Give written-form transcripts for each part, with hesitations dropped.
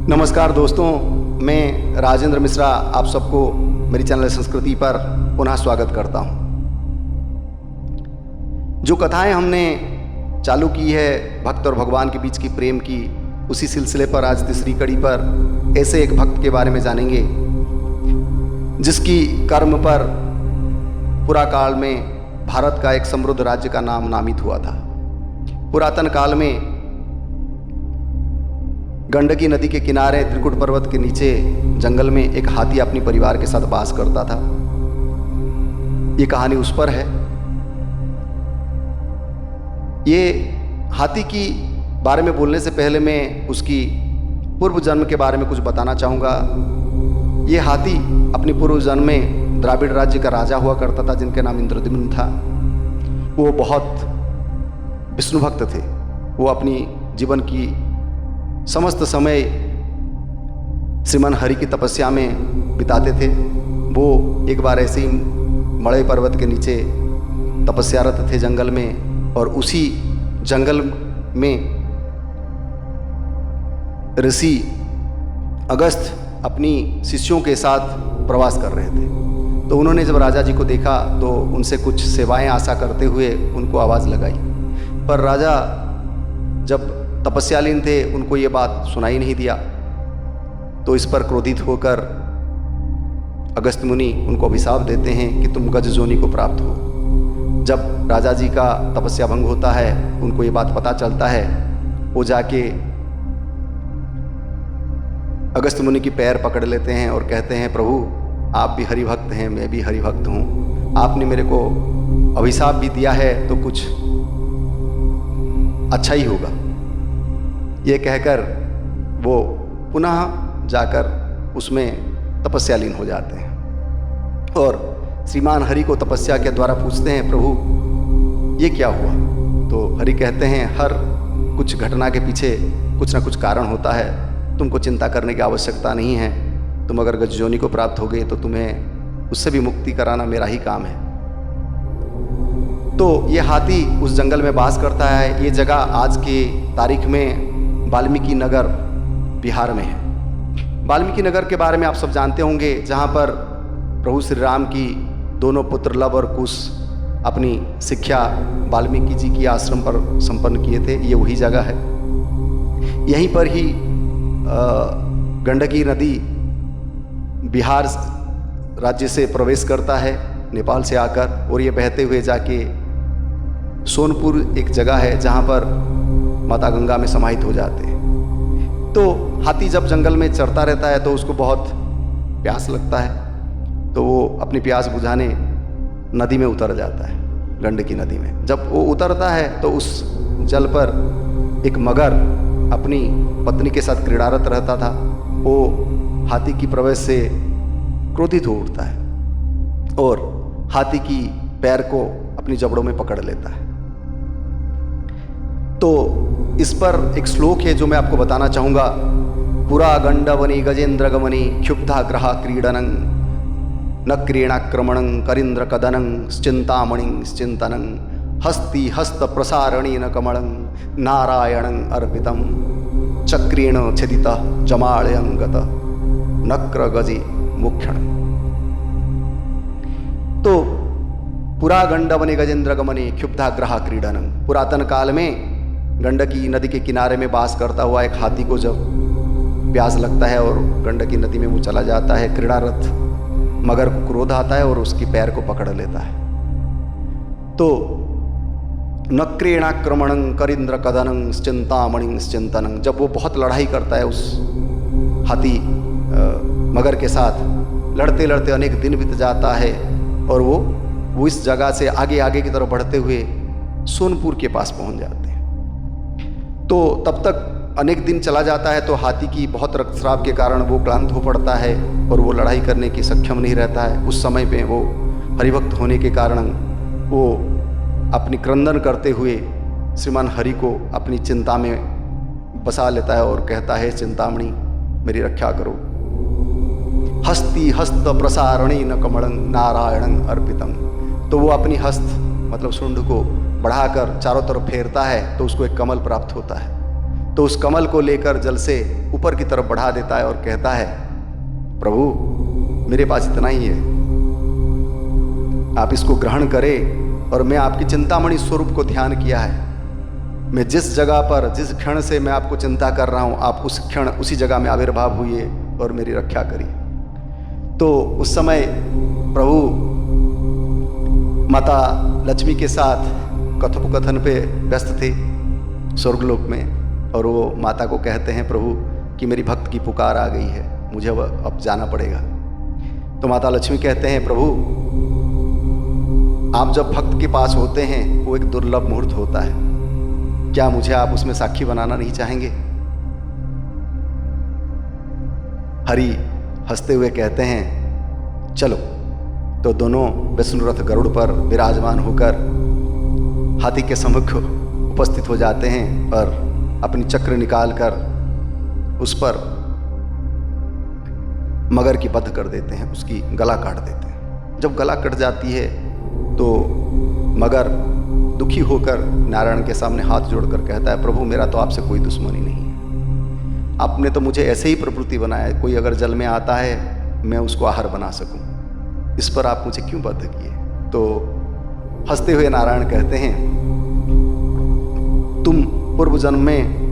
नमस्कार दोस्तों, मैं राजेंद्र मिश्रा आप सबको मेरी चैनल संस्कृति पर पुनः स्वागत करता हूं। जो कथाएं हमने चालू की है भक्त और भगवान के बीच की प्रेम की, उसी सिलसिले पर आज तीसरी कड़ी पर ऐसे एक भक्त के बारे में जानेंगे जिसकी कर्म पर पुरा काल में भारत का एक समृद्ध राज्य का नाम नामित हुआ था। पुरातन काल में गंडकी नदी के किनारे त्रिकुट पर्वत के नीचे जंगल में एक हाथी अपने परिवार के साथ वास करता था। ये कहानी उस पर है। ये हाथी की बारे में बोलने से पहले मैं उसकी पूर्व जन्म के बारे में कुछ बताना चाहूँगा। ये हाथी अपनी पूर्व जन्म में द्राविड़ राज्य का राजा हुआ करता था जिनका नाम इंद्रद्युम्न था। वो बहुत विष्णु भक्त थे। वो अपनी जीवन की समस्त समय श्रीमान हरि की तपस्या में बिताते थे। वो एक बार ऐसे ही मड़ई पर्वत के नीचे तपस्यारत थे जंगल में, और उसी जंगल में ऋषि अगस्त्य अपनी शिष्यों के साथ प्रवास कर रहे थे। तो उन्होंने जब राजा जी को देखा तो उनसे कुछ सेवाएं आशा करते हुए उनको आवाज़ लगाई, पर राजा जब तपस्यालीन थे उनको ये बात सुनाई नहीं दिया। तो इस पर क्रोधित होकर अगस्त्य मुनि उनको अभिशाप देते हैं कि तुम गज जोनि को प्राप्त हो। जब राजा जी का तपस्या भंग होता है, उनको ये बात पता चलता है, वो जाके अगस्त्य मुनि की पैर पकड़ लेते हैं और कहते हैं, प्रभु आप भी हरिभक्त हैं, मैं भी हरिभक्त हूँ, आपने मेरे को अभिशाप भी दिया है तो कुछ अच्छा ही होगा। ये कहकर वो पुनः जाकर उसमें तपस्यालीन हो जाते हैं और श्रीमान हरि को तपस्या के द्वारा पूछते हैं, प्रभु ये क्या हुआ? तो हरि कहते हैं, हर कुछ घटना के पीछे कुछ ना कुछ कारण होता है, तुमको चिंता करने की आवश्यकता नहीं है। तुम अगर गजजोनी को प्राप्त हो गए तो तुम्हें उससे भी मुक्ति कराना मेरा ही काम है। तो ये हाथी उस जंगल में वास करता है। ये जगह आज की तारीख में वाल्मीकि नगर बिहार में है। वाल्मीकि नगर के बारे में आप सब जानते होंगे, जहाँ पर प्रभु श्री राम की दोनों पुत्र लव और कुश अपनी शिक्षा वाल्मीकि जी की आश्रम पर संपन्न किए थे। ये वही जगह है। यहीं पर ही गंडकी नदी बिहार राज्य से प्रवेश करता है नेपाल से आकर, और ये बहते हुए जाके सोनपुर एक जगह है जहाँ पर माता गंगा में समाहित हो जाते हैं। तो हाथी जब जंगल में चरता रहता है तो उसको बहुत प्यास लगता है, तो वो अपनी प्यास बुझाने नदी में उतर जाता है, गंडकी नदी में। जब वो उतरता है तो उस जल पर एक मगर अपनी पत्नी के साथ क्रीड़ारत रहता था। वो हाथी की प्रवेश से क्रोधित हो उठता है और हाथी की पैर को अपनी जबड़ों में पकड़ लेता है। तो इस पर एक श्लोक है जो मैं आपको बताना चाहूँगा। पुरा गंडवनी गजेंद्र गमनी क्षुब्धा ग्रह क्रीडनं न क्रीणाक्रमणं करींद्र कदनं चिंतामणि चिंतनं हस्ति हस्त प्रसारणी न कमलं नारायणं अर्पितं चक्रेण छेदित जमाळयंगत नक्र गजे मुक्षण। तो पुरा गंडवनी गजेंद्र गमनी क्षुब्धा ग्रह क्रीडनं, पुरातन काल में गंडकी नदी के किनारे में वास करता हुआ एक हाथी को जब प्यास लगता है और गंडकी नदी में वो चला जाता है, क्रीड़ारत मगर को क्रोध आता है और उसकी पैर को पकड़ लेता है। तो नक्रेणाक्रमणं करींद्र कदनं चिंतामणि चिंतनं, जब वो बहुत लड़ाई करता है उस हाथी मगर के साथ, लड़ते लड़ते अनेक दिन बीत जाता है और वो इस जगह से आगे आगे की तरफ बढ़ते हुए सोनपुर के पास पहुंच जाते हैं। तो तब तक अनेक दिन चला जाता है तो हाथी की बहुत रक्तस्राव के कारण वो क्लांत हो पड़ता है और वो लड़ाई करने की सक्षम नहीं रहता है। उस समय पे वो हरिभक्त होने के कारण वो अपनी क्रंदन करते हुए श्रीमान हरि को अपनी चिंता में बसा लेता है और कहता है, चिंतामणि मेरी रक्षा करो। हस्ति हस्त प्रसारणी न कमलं नारायणं अर्पितं। तो वो अपनी हस्त मतलब शुंड को बढ़ाकर चारों तरफ फेरता है तो उसको एक कमल प्राप्त होता है। तो उस कमल को लेकर जल से ऊपर की तरफ बढ़ा देता है और कहता है, प्रभु मेरे पास इतना ही है, आप इसको ग्रहण करें। और मैं आपकी चिंतामणि स्वरूप को ध्यान किया है। मैं जिस जगह पर, जिस क्षण से मैं आपको चिंता कर रहा हूँ, आप उस क्षण उसी जगह में आविर्भाव हुए और मेरी रक्षा करिए। तो उस समय प्रभु माता लक्ष्मी के साथ कथोपकथन पे व्यस्त थे स्वर्गलोक में, और वो माता को कहते हैं, प्रभु कि मेरी भक्त की पुकार आ गई है, मुझे अब जाना पड़ेगा। तो माता लक्ष्मी कहते हैं, प्रभु आप जब भक्त के पास होते हैं वो एक दुर्लभ मुहूर्त होता है, क्या मुझे आप उसमें साक्षी बनाना नहीं चाहेंगे? हरि हंसते हुए कहते हैं, चलो। तो दोनों विष्णु रथ गरुड़ पर विराजमान होकर हाथी के सम्मुख उपस्थित हो जाते हैं और अपनी चक्र निकालकर उस पर मगर की बध कर देते हैं, उसकी गला काट देते हैं। जब गला कट जाती है तो मगर दुखी होकर नारायण के सामने हाथ जोड़कर कहता है, प्रभु मेरा तो आपसे कोई दुश्मनी नहीं है, आपने तो मुझे ऐसे ही प्रवृत्ति बनाया है, कोई अगर जल में आता है मैं उसको आहार बना सकूं, इस पर आप मुझे क्यों बद्ध किए? तो हंसते हुए नारायण कहते हैं, तुम पूर्व जन्म में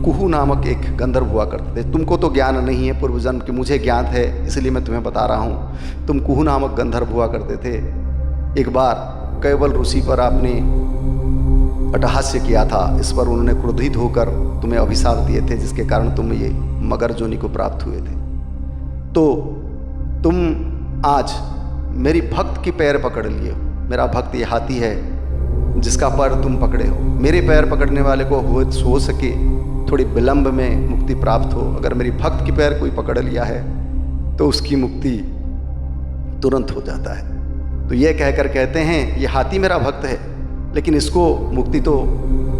कुहू नामक एक गंधर्व हुआ करते थे। तुमको तो ज्ञान नहीं है पूर्व जन्म की, मुझे ज्ञात है इसलिए मैं तुम्हें बता रहा हूँ। तुम कुहू नामक गंधर्व हुआ करते थे। एक बार कैवल ऋषि पर आपने अट्टहास्य किया था, इस पर उन्होंने क्रोधित होकर तुम्हें अभिशाप दिए थे, जिसके कारण तुम ये मगर जोनि को प्राप्त हुए थे। तो तुम आज मेरी भक्त की पैर पकड़ लिए हो। मेरा भक्त ये हाथी है जिसका पैर तुम पकड़े हो। मेरे पैर पकड़ने वाले को हो सके थोड़ी विलंब में मुक्ति प्राप्त हो। अगर मेरी भक्त की पैर कोई पकड़ लिया है तो उसकी मुक्ति तुरंत हो जाता है। तो ये कहकर कहते हैं, ये हाथी मेरा भक्त है, लेकिन इसको मुक्ति तो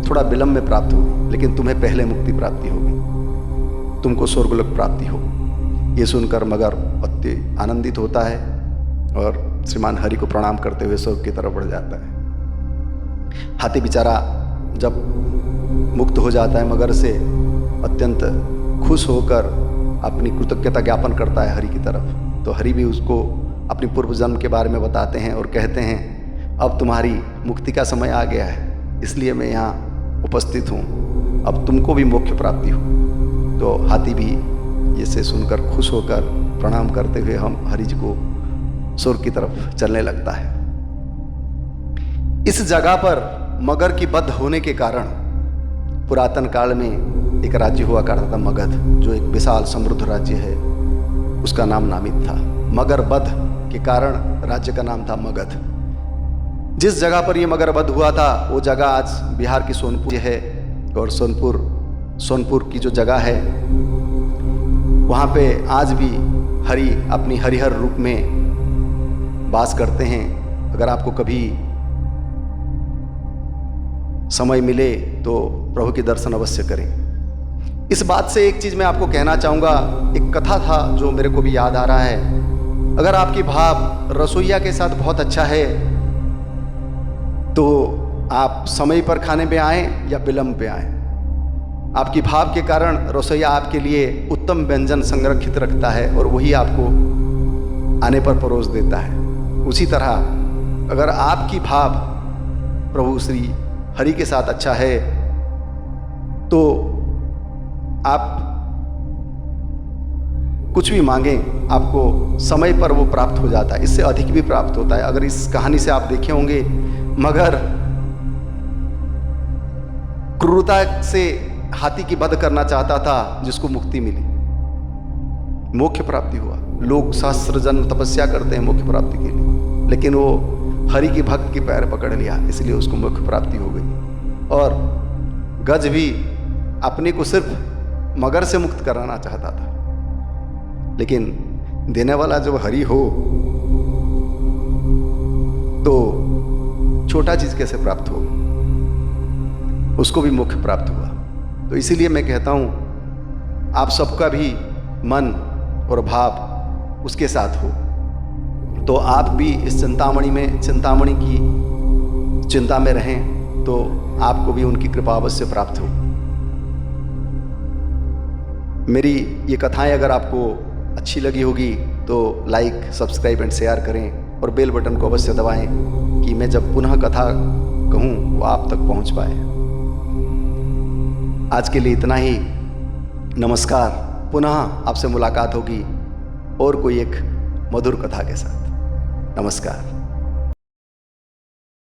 थोड़ा विलंब में प्राप्त होगी, लेकिन तुम्हें पहले मुक्ति प्राप्ति होगी, तुमको स्वर्गलोक प्राप्ति हो। ये सुनकर मगर अति आनंदित होता है और श्रीमान हरि को प्रणाम करते हुए स्वर्ग की तरफ बढ़ जाता है। हाथी बेचारा जब मुक्त हो जाता है मगर से, अत्यंत खुश होकर अपनी कृतज्ञता ज्ञापन करता है हरि की तरफ। तो हरि भी उसको अपनी पूर्व जन्म के बारे में बताते हैं और कहते हैं, अब तुम्हारी मुक्ति का समय आ गया है, इसलिए मैं यहाँ उपस्थित हूँ, अब तुमको भी मोक्ष प्राप्ति हो। तो हाथी भी इसे सुनकर खुश होकर प्रणाम करते हुए हम हरि जी को स्वर्ग की तरफ चलने लगता है। इस जगह पर मगर की बध होने के कारण पुरातन काल में एक राज्य हुआ करता था मगध, जो एक विशाल समृद्ध राज्य है, उसका नाम नामित था। मगर बध के कारण राज्य का नाम था मगध। जिस जगह पर यह मगर बध हुआ था वो जगह आज बिहार की सोनपुर है, और सोनपुर की जो जगह है वहाँ पे आज भी हरि अपनी हरिहर रूप में वास करते हैं। अगर आपको कभी समय मिले तो प्रभु के दर्शन अवश्य करें। इस बात से एक चीज मैं आपको कहना चाहूँगा, एक कथा था जो मेरे को भी याद आ रहा है। अगर आपकी भाव रसोइया के साथ बहुत अच्छा है तो आप समय पर खाने पे आए या विलंब पे आए, आपकी भाव के कारण रसोइया आपके लिए उत्तम व्यंजन संरक्षित रखता है और वही आपको आने पर परोस देता है। उसी तरह अगर आपकी भाव प्रभु श्री हरि के साथ अच्छा है तो आप कुछ भी मांगें आपको समय पर वो प्राप्त हो जाता है, इससे अधिक भी प्राप्त होता है। अगर इस कहानी से आप देखे होंगे, मगर क्रूरता से हाथी की वध करना चाहता था, जिसको मुक्ति मिली, मोक्ष प्राप्ति हुआ। लोग सहस्त्र जन्म तपस्या करते हैं मोक्ष प्राप्ति के लिए, लेकिन वो हरि की भक्त की पैर पकड़ लिया, इसलिए उसको मोक्ष प्राप्ति हो गई। और गज भी अपने को सिर्फ मगर से मुक्त कराना चाहता था, लेकिन देने वाला जब हरि हो तो छोटा चीज कैसे प्राप्त हो, उसको भी मोक्ष प्राप्त हुआ। तो इसीलिए मैं कहता हूं आप सबका भी मन और भाव उसके साथ हो, तो आप भी इस चिंतामणि की चिंता में रहें, तो आपको भी उनकी कृपा अवश्य प्राप्त हो। मेरी ये कथाएं अगर आपको अच्छी लगी होगी तो लाइक, सब्सक्राइब एंड शेयर करें और बेल बटन को अवश्य दबाएं कि मैं जब पुनः कथा कहूँ वो आप तक पहुँच पाए। आज के लिए इतना ही। नमस्कार। पुनः आपसे मुलाकात होगी और कोई एक मधुर कथा के साथ। नमस्कार।